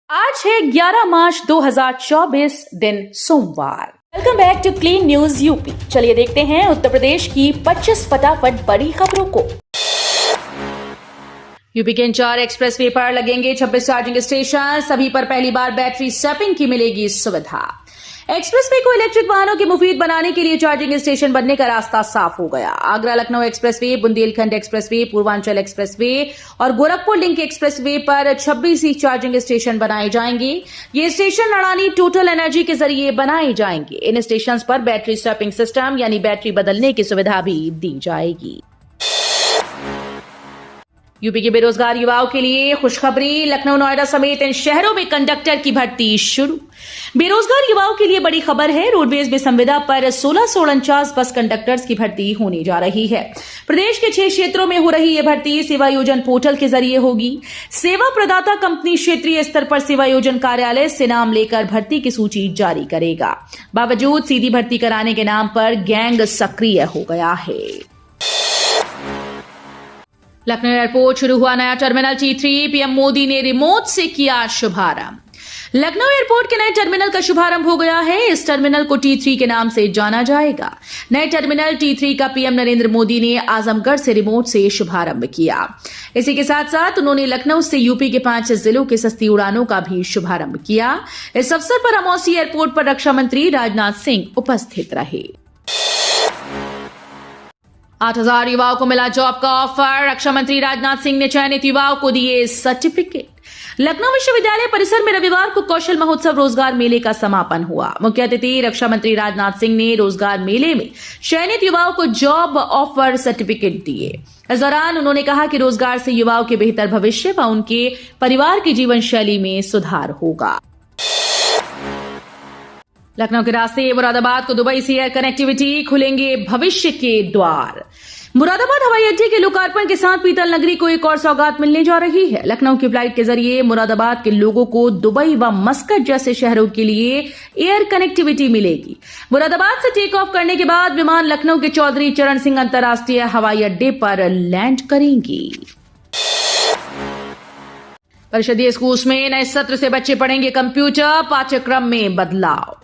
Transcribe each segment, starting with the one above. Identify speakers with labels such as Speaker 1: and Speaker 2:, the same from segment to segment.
Speaker 1: आज है 11 मार्च 2024 दिन सोमवार।
Speaker 2: Welcome back to clean news UP. चलिए देखते हैं उत्तर प्रदेश की 25 फटाफट बड़ी खबरों को।
Speaker 1: यूपी के इन 4 एक्सप्रेसवे पर लगेंगे 26 चार्जिंग स्टेशन। सभी पर पहली बार बैटरी स्वैपिंग की मिलेगी सुविधा। एक्सप्रेसवे को इलेक्ट्रिक वाहनों के मुफीद बनाने के लिए चार्जिंग स्टेशन बनने का रास्ता साफ हो गया। Agra Lucknow expressway, Bundelkhand expressway, Purvanchal expressway और गोरखपुर लिंक एक्सप्रेसवे पर 26 ही चार्जिंग स्टेशन बनाए जाएंगे। ये स्टेशन अडानी टोटल एनर्जी के जरिए बनाए जाएंगे। इन स्टेशन पर बैटरी स्वैपिंग सिस्टम यानी बैटरी बदलने की सुविधा भी दी जाएगी। यूपी के बेरोजगार युवाओं के लिए खुशखबरी। लखनऊ, नोएडा समेत इन शहरों में कंडक्टर की भर्ती शुरू। बेरोजगार युवाओं के लिए बड़ी खबर है। रोडवेज में संविदा पर 1649 बस कंडक्टर्स की भर्ती होने जा रही है। प्रदेश के 6 क्षेत्रों में हो रही यह भर्ती सेवा योजन पोर्टल के जरिए होगी। सेवा प्रदाता कंपनी क्षेत्रीय स्तर पर सेवा योजन कार्यालय से नाम लेकर भर्ती की सूची जारी करेगा। बावजूद सीधी भर्ती कराने के नाम पर गैंग सक्रिय हो गया है। लखनऊ एयरपोर्ट शुरू हुआ नया टर्मिनल T3। पीएम मोदी ने रिमोट से किया शुभारंभ। लखनऊ एयरपोर्ट के नए टर्मिनल का शुभारंभ हो गया है। इस टर्मिनल को T3 के नाम से जाना जाएगा। नए टर्मिनल T3 का पीएम नरेंद्र मोदी ने आजमगढ़ से रिमोट से शुभारंभ किया। इसी के साथ साथ उन्होंने लखनऊ से यूपी के 5 जिलों के सस्ती उड़ानों का भी शुभारंभ किया। इस अवसर पर अमौसी एयरपोर्ट पर रक्षा मंत्री राजनाथ सिंह उपस्थित रहे। 8000 युवाओं को मिला जॉब का ऑफर। रक्षा मंत्री राजनाथ सिंह ने चयनित युवाओं को दिए सर्टिफिकेट। लखनऊ विश्वविद्यालय परिसर में रविवार को कौशल महोत्सव रोजगार मेले का समापन हुआ। मुख्य अतिथि रक्षा मंत्री राजनाथ सिंह ने रोजगार मेले में चयनित युवाओं को जॉब ऑफर सर्टिफिकेट दिए। इस दौरान उन्होंने कहा कि रोजगार से युवाओं के बेहतर भविष्य व उनके परिवार की जीवन शैली में सुधार होगा। लखनऊ के रास्ते मुरादाबाद को दुबई से एयर कनेक्टिविटी, खुलेंगे भविष्य के द्वार। मुरादाबाद हवाई अड्डे के लोकार्पण के साथ पीतल नगरी को एक और सौगात मिलने जा रही है। लखनऊ की फ्लाइट के जरिए मुरादाबाद के लोगों को दुबई व मस्कट जैसे शहरों के लिए एयर कनेक्टिविटी मिलेगी। मुरादाबाद से टेक ऑफ करने के बाद विमान लखनऊ के चौधरी चरण सिंह अंतर्राष्ट्रीय हवाई अड्डे पर लैंड करेंगी। परिषदीय स्कूल में नए सत्र से बच्चे पढ़ेंगे कंप्यूटर, पाठ्यक्रम में बदलाव।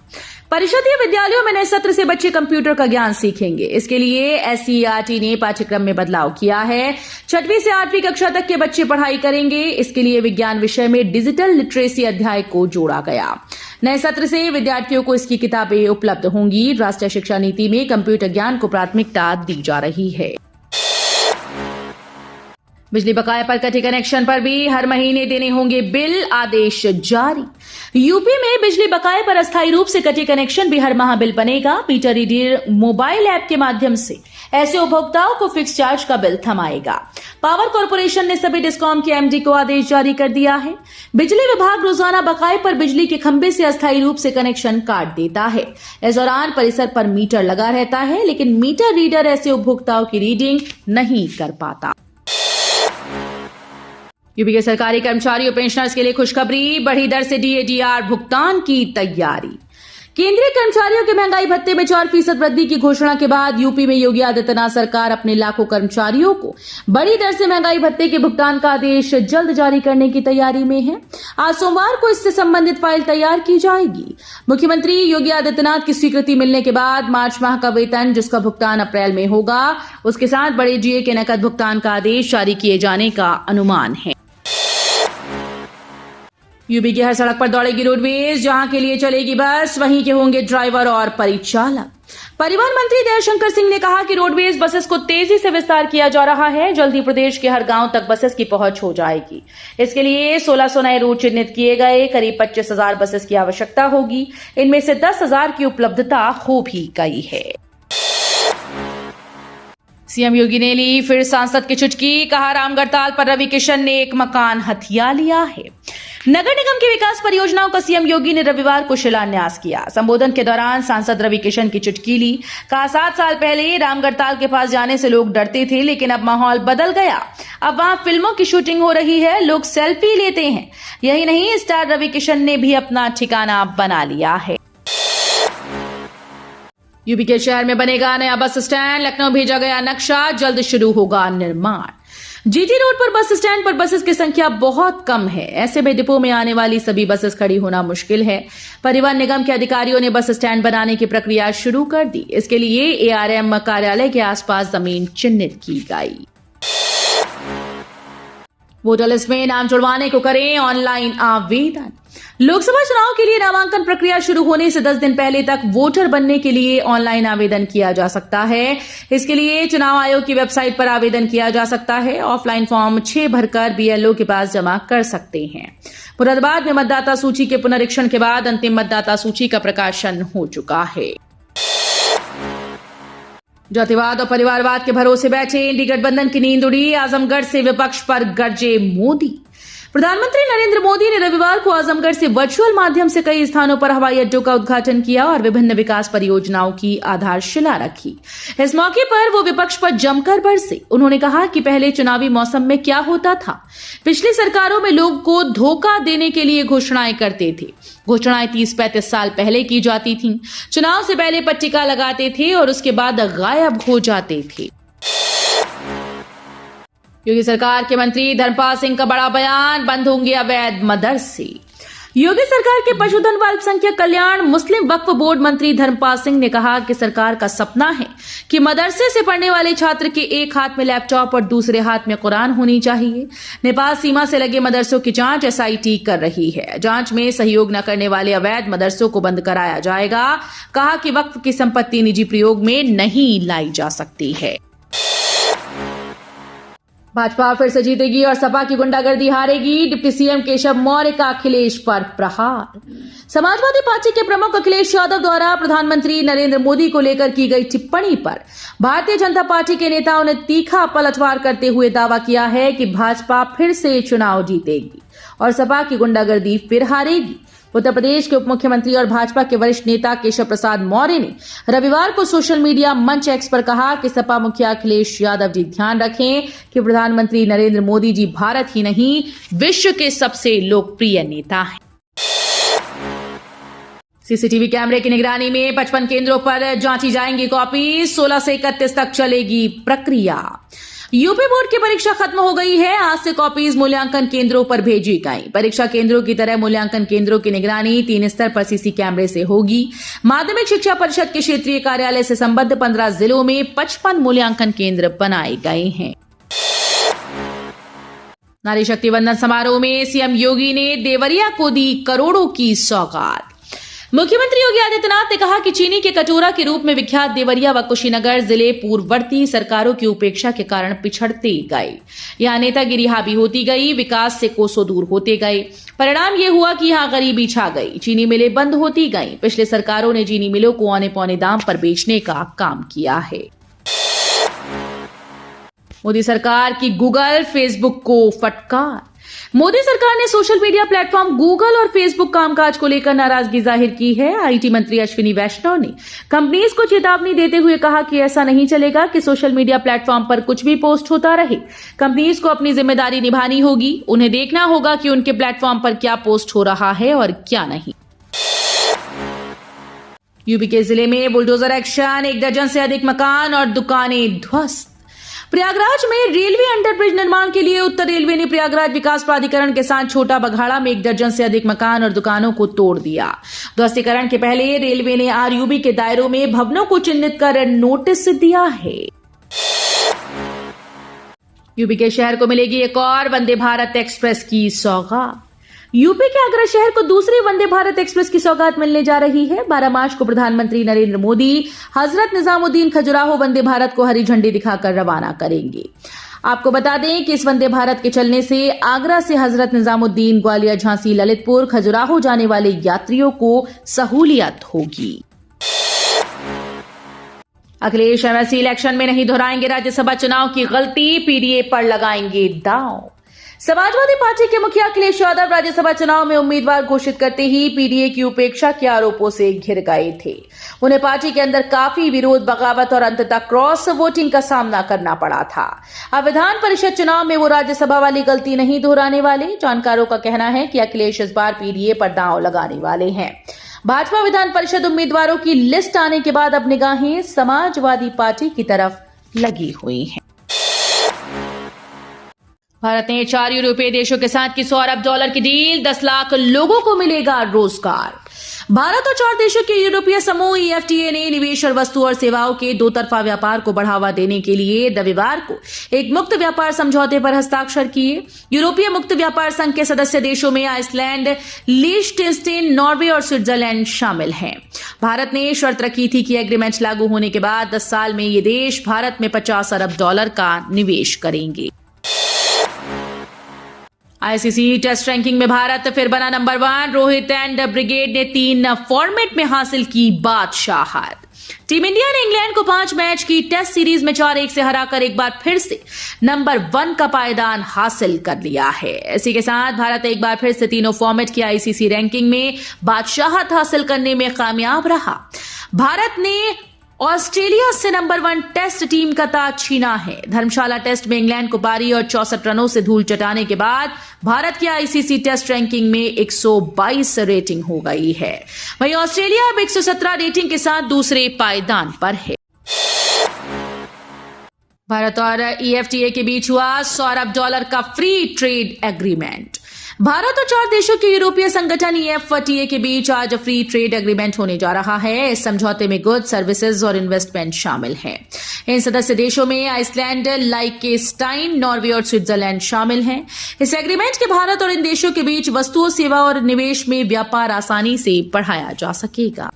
Speaker 1: परिषदीय विद्यालयों में नए सत्र से बच्चे कंप्यूटर का ज्ञान सीखेंगे। इसके लिए SCERT ने पाठ्यक्रम में बदलाव किया है। 6वीं से 8वीं कक्षा तक के बच्चे पढ़ाई करेंगे। इसके लिए विज्ञान विषय में डिजिटल लिटरेसी अध्याय को जोड़ा गया। नए सत्र से विद्यार्थियों को इसकी किताबें उपलब्ध होंगी। राष्ट्रीय शिक्षा नीति में कंप्यूटर ज्ञान को प्राथमिकता दी जा रही है। बिजली बकाया पर कटे कनेक्शन पर भी हर महीने देने होंगे बिल, आदेश जारी। यूपी में बिजली बकाया पर अस्थायी रूप से कटे कनेक्शन भी हर माह बिल बनेगा। मीटर रीडर मोबाइल ऐप के माध्यम से ऐसे उपभोक्ताओं को फिक्स चार्ज का बिल थमाएगा। पावर कॉर्पोरेशन ने सभी डिस्कॉम के MD को आदेश जारी कर दिया है। बिजली विभाग रोजाना बकाये पर बिजली के खंभे से अस्थायी रूप से कनेक्शन काट देता है। इस दौरान परिसर पर मीटर लगा रहता है, लेकिन मीटर रीडर ऐसे उपभोक्ताओं की रीडिंग नहीं कर पाता। यूपी के सरकारी कर्मचारियों पेंशनर्स के लिए खुशखबरी। बढ़ी दर से DADR भुगतान की तैयारी। केंद्रीय कर्मचारियों के महंगाई भत्ते में 4% वृद्धि की घोषणा के बाद यूपी में योगी आदित्यनाथ सरकार अपने लाखों कर्मचारियों को बड़ी दर से महंगाई भत्ते के भुगतान का आदेश जल्द जारी करने की तैयारी में है। आज सोमवार को इससे संबंधित फाइल तैयार की जाएगी। मुख्यमंत्री योगी आदित्यनाथ की स्वीकृति मिलने के बाद मार्च माह का वेतन, जिसका भुगतान अप्रैल में होगा, उसके साथ बड़े DA के नकद भुगतान का आदेश जारी किए जाने का अनुमान है। यूपी की हर सड़क पर दौड़ेगी रोडवेज। जहां के लिए चलेगी बस, वहीं के होंगे ड्राइवर और परिचालक। परिवहन मंत्री दयाशंकर सिंह ने कहा कि रोडवेज बसेस को तेजी से विस्तार किया जा रहा है। जल्द ही प्रदेश के हर गांव तक बसेस की पहुंच हो जाएगी। इसके लिए 1600 नए रूट चिन्हित किए गए। करीब 25,000 बसेस की आवश्यकता होगी। इनमें से 10,000 की उपलब्धता हो भी गई है। सीएम योगी ने ली फिर सांसद की चुटकी। कहा रामगढ़ताल पर रवि किशन ने एक मकान हथिया लिया है। नगर निगम की विकास परियोजनाओं का सीएम योगी ने रविवार को शिलान्यास किया। संबोधन के दौरान सांसद रवि किशन की चुटकी ली। कहा 7 साल पहले रामगढ़ताल के पास जाने से लोग डरते थे, लेकिन अब माहौल बदल गया। अब वहां फिल्मों की शूटिंग हो रही है, लोग सेल्फी लेते हैं। यही नहीं, स्टार रवि किशन ने भी अपना ठिकाना बना लिया है। यूपी के शहर में बनेगा नया बस स्टैंड। लखनऊ भेजा गया नक्शा, जल्द शुरू होगा निर्माण। जीटी रोड पर बस स्टैंड पर बसेस की संख्या बहुत कम है। ऐसे में डिपो में आने वाली सभी बसेस खड़ी होना मुश्किल है। परिवहन निगम के अधिकारियों ने बस स्टैंड बनाने की प्रक्रिया शुरू कर दी। इसके लिए एआरएम कार्यालय के आसपास जमीन चिन्हित की गई। वोटर लिस्ट में नाम जुड़वाने को करें ऑनलाइन आवेदन। लोकसभा चुनाव के लिए नामांकन प्रक्रिया शुरू होने से 10 दिन पहले तक वोटर बनने के लिए ऑनलाइन आवेदन किया जा सकता है। इसके लिए चुनाव आयोग की वेबसाइट पर आवेदन किया जा सकता है। ऑफलाइन फॉर्म 6 भरकर बीएलओ के पास जमा कर सकते हैं। मुरादाबाद में मतदाता सूची के पुनरीक्षण के बाद अंतिम मतदाता सूची का प्रकाशन हो चुका है। जातिवाद और परिवारवाद के भरोसे बैठे इंडी गठबंधन की नींद उड़ी। आजमगढ़ से विपक्ष पर गरजे मोदी। प्रधानमंत्री नरेंद्र मोदी ने रविवार को आजमगढ़ से वर्चुअल माध्यम से कई स्थानों पर हवाई अड्डों का उद्घाटन किया और विभिन्न विकास परियोजनाओं की आधारशिला रखी। इस मौके पर वो विपक्ष पर जमकर बरसे। उन्होंने कहा कि पहले चुनावी मौसम में क्या होता था, पिछली सरकारों में लोग को धोखा देने के लिए घोषणाएं करते थे। घोषणाएं 30-35 साल पहले की जाती थीं। चुनाव से पहले पट्टिका लगाते थे और उसके बाद गायब हो जाते थे। योगी सरकार के मंत्री धर्मपाल सिंह का बड़ा बयान, बंद होंगे अवैध मदरसे। योगी सरकार के पशुधन व अल्पसंख्यक कल्याण मुस्लिम वक्फ बोर्ड मंत्री धर्मपाल सिंह ने कहा कि सरकार का सपना है कि मदरसे से पढ़ने वाले छात्र के एक हाथ में लैपटॉप और दूसरे हाथ में कुरान होनी चाहिए। नेपाल सीमा से लगे मदरसों की जांच एसआईटी कर रही है। जांच में सहयोग न करने वाले अवैध मदरसों को बंद कराया जाएगा। कहा कि वक्फ की संपत्ति निजी प्रयोग में नहीं लाई जा सकती है। भाजपा फिर से जीतेगी और सपा की गुंडागर्दी हारेगी। डिप्टी सीएम केशव मौर्य का अखिलेश पर प्रहार। समाजवादी पार्टी के प्रमुख अखिलेश यादव द्वारा प्रधानमंत्री नरेंद्र मोदी को लेकर की गई टिप्पणी पर भारतीय जनता पार्टी के नेताओं ने तीखा पलटवार करते हुए दावा किया है कि भाजपा फिर से चुनाव जीतेगी और सपा की गुंडागर्दी फिर हारेगी। उत्तर प्रदेश के उप मुख्यमंत्री और भाजपा के वरिष्ठ नेता केशव प्रसाद मौर्य ने रविवार को सोशल मीडिया मंच एक्स पर कहा कि सपा मुखिया अखिलेश यादव जी ध्यान रखें कि प्रधानमंत्री नरेंद्र मोदी जी भारत ही नहीं विश्व के सबसे लोकप्रिय नेता हैं। सीसीटीवी कैमरे की निगरानी में 55 केंद्रों पर जांची जाएंगी कॉपी। 16 से 31 तक चलेगी प्रक्रिया। यूपी बोर्ड की परीक्षा खत्म हो गई है। आज से कॉपीज मूल्यांकन केंद्रों पर भेजी गई। परीक्षा केंद्रों की तरह मूल्यांकन केंद्रों की निगरानी 3 स्तर पर सीसी कैमरे से होगी। माध्यमिक शिक्षा परिषद के क्षेत्रीय कार्यालय से संबद्ध 15 जिलों में 55 मूल्यांकन केंद्र बनाए गए हैं। नारी शक्ति वंदन समारोह में सीएम योगी ने देवरिया को दी करोड़ों की सौगात। मुख्यमंत्री योगी आदित्यनाथ ने कहा कि चीनी के कटोरा के रूप में विख्यात देवरिया व कुशीनगर जिले पूर्ववर्ती सरकारों की उपेक्षा के कारण पिछड़ते गए। यहां नेतागिरी हावी होती गई, विकास से कोसों दूर होते गए। परिणाम यह हुआ कि यहां गरीबी छा गई, चीनी मिलें बंद होती गईं। पिछले सरकारों ने चीनी मिलों को औने पौने दाम पर बेचने का काम किया है। मोदी सरकार की गूगल फेसबुक को फटकार। मोदी सरकार ने सोशल मीडिया प्लेटफॉर्म गूगल और फेसबुक कामकाज को लेकर नाराजगी जाहिर की है। आईटी मंत्री अश्विनी वैष्णव ने कंपनीज को चेतावनी देते हुए कहा कि ऐसा नहीं चलेगा कि सोशल मीडिया प्लेटफॉर्म पर कुछ भी पोस्ट होता रहे। कंपनीज को अपनी जिम्मेदारी निभानी होगी। उन्हें देखना होगा कि उनके प्लेटफॉर्म पर क्या पोस्ट हो रहा है और क्या नहीं। यूपी के जिले में बुलडोजर एक्शन, 1 दर्जन से अधिक मकान और दुकानें ध्वस्त। प्रयागराज में रेलवे अंडरब्रिज निर्माण के लिए उत्तर रेलवे ने प्रयागराज विकास प्राधिकरण के साथ छोटा बघाड़ा में 1 दर्जन से अधिक मकान और दुकानों को तोड़ दिया। ध्वस्तीकरण के पहले रेलवे ने आरयूबी के दायरों में भवनों को चिन्हित कर नोटिस दिया है। यूपी के शहर को मिलेगी एक और वंदे भारत एक्सप्रेस की सौगात। यूपी के आगरा शहर को दूसरी वंदे भारत एक्सप्रेस की सौगात मिलने जा रही है। 12 मार्च को प्रधानमंत्री नरेंद्र मोदी हजरत निजामुद्दीन खजुराहो वंदे भारत को हरी झंडी दिखाकर रवाना करेंगे। आपको बता दें कि इस वंदे भारत के चलने से आगरा से हजरत निजामुद्दीन, ग्वालियर, झांसी, ललितपुर, खजुराहो जाने वाले यात्रियों को सहूलियत होगी। अखिलेश एमएलसी इलेक्शन में नहीं दोहराएंगे राज्यसभा चुनाव की गलती, पीडीए पर लगाएंगे दांव। समाजवादी पार्टी के मुखिया अखिलेश यादव राज्यसभा चुनाव में उम्मीदवार घोषित करते ही पीडीए की उपेक्षा के आरोपों से घिर गए थे। उन्हें पार्टी के अंदर काफी विरोध, बगावत और अंततः क्रॉस वोटिंग का सामना करना पड़ा था। अब विधान परिषद चुनाव में वो राज्यसभा वाली गलती नहीं दोहराने वाले। जानकारों का कहना है कि अखिलेश इस बार पीडीए पर दांव लगाने वाले हैं। भाजपा विधान परिषद उम्मीदवारों की लिस्ट आने के बाद अब निगाहें समाजवादी पार्टी की तरफ लगी हुई हैं। भारत ने 4 यूरोपीय देशों के साथ की 100 अरब डॉलर की डील, 10 लाख लोगों को मिलेगा रोजगार। भारत और 4 देशों के यूरोपीय समूह EFTA ने निवेश और वस्तु और सेवाओं के दो तरफा व्यापार को बढ़ावा देने के लिए रविवार को एक मुक्त व्यापार समझौते पर हस्ताक्षर किए। यूरोपीय मुक्त व्यापार संघ के सदस्य देशों में आइसलैंड, लिechtenstein, नॉर्वे और स्विट्जरलैंड शामिल हैं। भारत ने शर्त रखी थी कि एग्रीमेंट लागू होने के बाद 10 साल में ये देश भारत में 50 अरब डॉलर का निवेश करेंगे। ICC टेस्ट रैंकिंग में भारत फिर बना नंबर 1। रोहित एंड ब्रिगेड ने 3 फॉर्मेट में हासिल की बादशाहत। टीम इंडिया ने इंग्लैंड को 5 मैच की टेस्ट सीरीज में 4-1 से हराकर एक बार फिर से नंबर 1 का पायदान हासिल कर लिया है। इसी के साथ भारत एक बार फिर से तीनों फॉर्मेट की ICC रैंकिंग में बादशाहत हासिल करने में कामयाब रहा। भारत ने ऑस्ट्रेलिया से नंबर 1 टेस्ट टीम का ताज छीना है। धर्मशाला टेस्ट में इंग्लैंड को पारी और 64 रनों से धूल चटाने के बाद भारत की ICC टेस्ट रैंकिंग में 122 रेटिंग हो गई है। वहीं ऑस्ट्रेलिया अब 117 रेटिंग के साथ दूसरे पायदान पर है। भारत और EFTA के बीच हुआ 100 अरब डॉलर का फ्री ट्रेड एग्रीमेंट। भारत और 4 देशों के यूरोपीय संगठन EFTA के बीच आज फ्री ट्रेड एग्रीमेंट होने जा रहा है। इस समझौते में गुड्स, सर्विसेज और इन्वेस्टमेंट शामिल हैं। इन सदस्य देशों में आइसलैंड, लाइechtenstein, नॉर्वे और स्विट्जरलैंड शामिल हैं। इस एग्रीमेंट के भारत और इन देशों के बीच वस्तुओं, सेवा और निवेश में व्यापार आसानी से बढ़ाया जा सकेगा।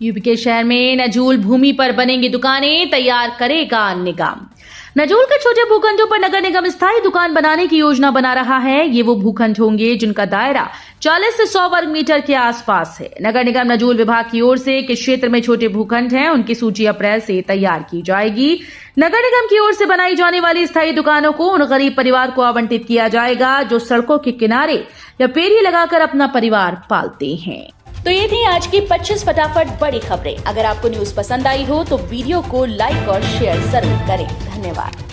Speaker 1: यूपी के शहर में नजूल भूमि पर बनेंगी दुकानें, तैयार करेगा निगम। नजूल के छोटे भूखंडों पर नगर निगम स्थायी दुकान बनाने की योजना बना रहा है। ये वो भूखंड होंगे जिनका दायरा 40 से 100 वर्ग मीटर के आसपास है। नगर निगम नजूल विभाग की ओर से किस क्षेत्र में छोटे भूखंड हैं, उनकी सूची अप्रैल से तैयार की जाएगी। नगर निगम की ओर से बनाई जाने वाली स्थायी दुकानों को उन गरीब परिवार को आवंटित किया जाएगा जो सड़कों के किनारे या फेरी लगाकर अपना परिवार पालते हैं।
Speaker 2: तो ये थी आज की 25 फटाफट बड़ी खबरें। अगर आपको न्यूज पसंद आई हो तो वीडियो को लाइक और शेयर जरूर करें। धन्यवाद।